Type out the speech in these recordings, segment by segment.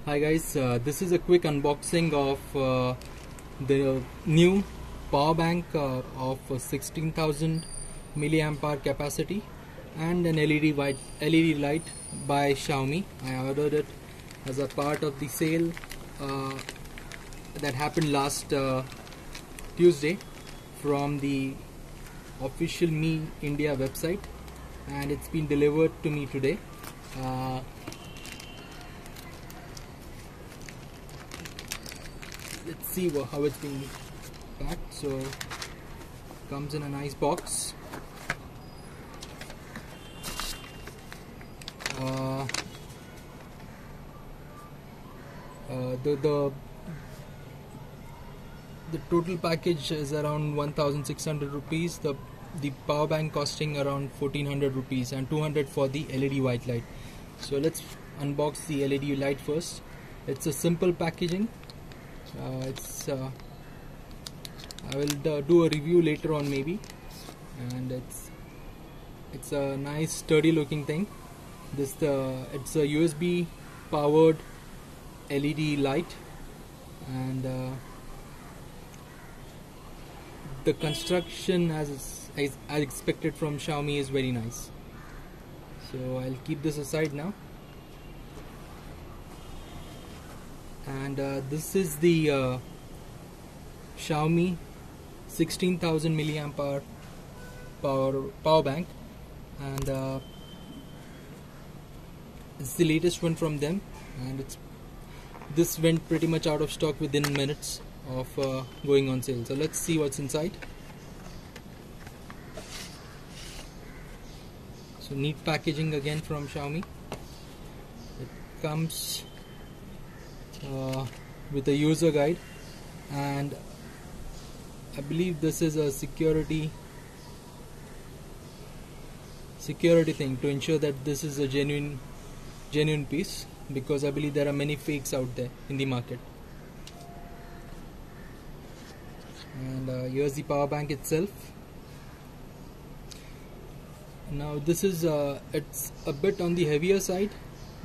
Hi guys, this is a quick unboxing of the new power bank of 16,000 milliamp hour capacity and an LED light by Xiaomi. I ordered it as a part of the sale that happened last Tuesday from the official Mi India website, and it's been delivered to me today. Let's see how it's being packed. So comes in a nice box. The total package is around 1,600 rupees. The power bank costing around 1,400 rupees and 200 for the LED white light. So let's unbox the LED light first. It's a simple packaging. I will do a review later on maybe, and it's a nice sturdy looking thing. It's a USB powered LED light, and the construction as expected from Xiaomi is very nice. So I'll keep this aside now. And this is the Xiaomi 16,000 milliamp hour power bank, and it's the latest one from them, and this went pretty much out of stock within minutes of going on sale. So let's see what's inside. So neat packaging again from Xiaomi. It comes with a user guide, and I believe this is a security thing to ensure that this is a genuine piece, because I believe there are many fakes out there in the market. And here's the power bank itself. Now this is it's a bit on the heavier side,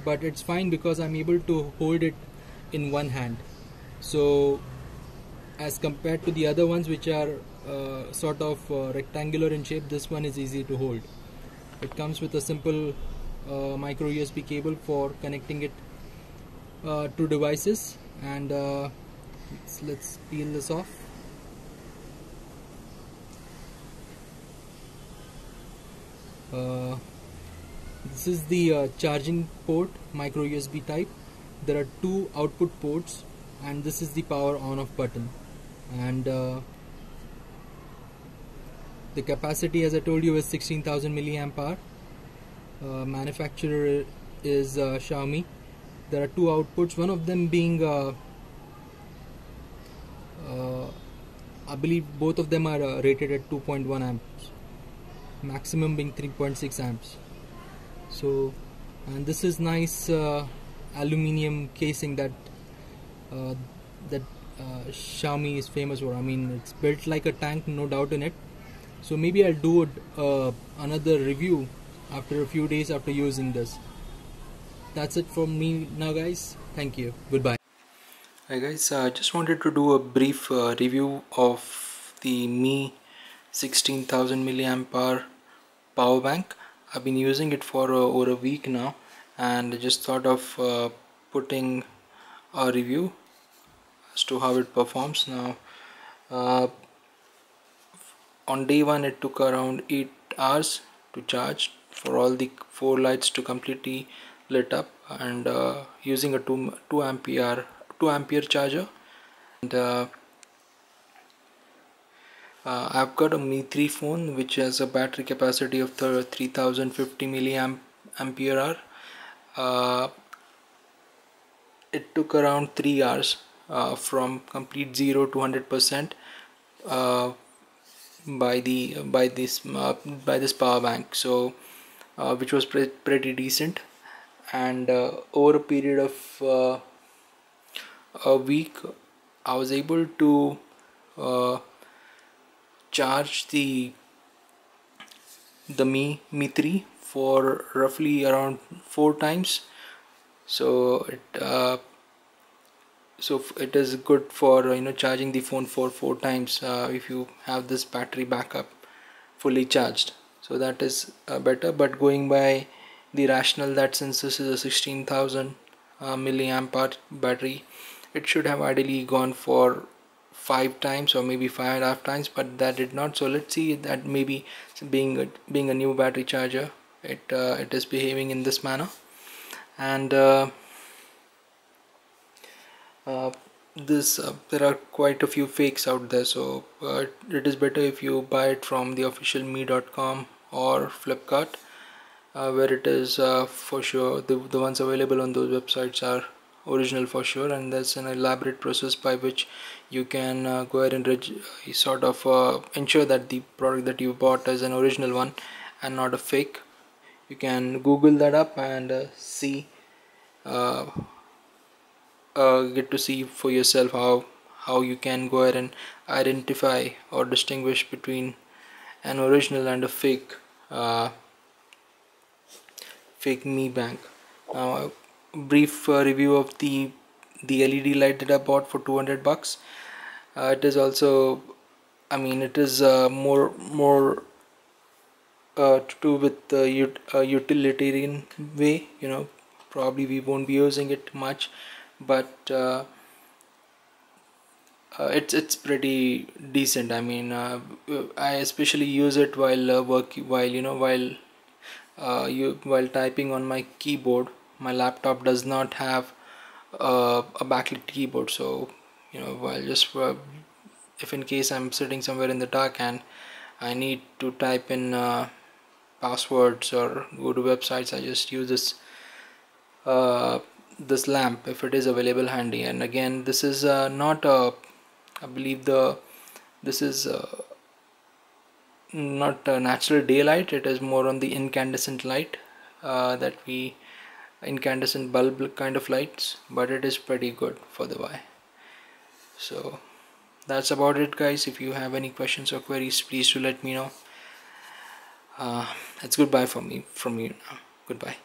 but it's fine because I'm able to hold it in one hand. So as compared to the other ones, which are sort of rectangular in shape, this one is easy to hold. It comes with a simple micro USB cable for connecting it to devices, and let's peel this off. This is the charging port, micro USB type. There are two output ports, and this is the power on off button, and the capacity, as I told you, is 16,000 milliamp hour. Manufacturer is Xiaomi. There are two outputs, one of them being I believe both of them are rated at 2.1 amps, maximum being 3.6 amps. So, and this is nice aluminium casing that Xiaomi is famous for. I mean, it's built like a tank, no doubt in it. So maybe I'll do another review after a few days after using this. That's it from me now, guys. Thank you. Goodbye. Hi guys, I just wanted to do a brief review of the Mi 16,000 milliamp hour power bank. I've been using it for over a week now, and I just thought of putting a review as to how it performs. Now on day one it took around 8 hours to charge for all the 4 lights to completely lit up, and using a 2 ampere charger. And I've got a Mi 3 phone which has a battery capacity of 3050 milliampere hour. It took around 3 hours from complete 0 to 100% by this power bank. So which was pretty decent, and over a period of a week I was able to charge the Mi 3 for roughly around 4 times. So so it is good for charging the phone for 4 times if you have this battery backup fully charged. So that is better. But going by the rationale that since this is a 16,000 milliamp hour battery, it should have ideally gone for 5 times or maybe 5.5 times, but that did not. So let's see that maybe being a new battery charger, it is behaving in this manner. And there are quite a few fakes out there, so it is better if you buy it from the official mi.com or Flipkart, where it is for sure the ones available on those websites are original for sure, and there's an elaborate process by which you can go ahead and sort of ensure that the product that you bought is an original one and not a fake. You can Google that up and see get to see for yourself how you can go ahead and identify or distinguish between an original and a fake Mi Band. Now, a brief review of the LED light that I bought for 200 bucks. It is also, I mean, it is more to do with the utilitarian way. Probably we won't be using it much, but it's pretty decent. I mean, I especially use it while while typing on my keyboard. My laptop does not have a backlit keyboard, so while just if in case I'm sitting somewhere in the dark and I need to type in passwords or go to websites, I just use this lamp if it is available handy. And again, this is not a, I believe this is not a natural daylight. It is more on the incandescent light incandescent bulb kind of lights, but it is pretty good for the eye. So that's about it, guys. If you have any questions or queries, please do let me know. It's goodbye from you now. Goodbye.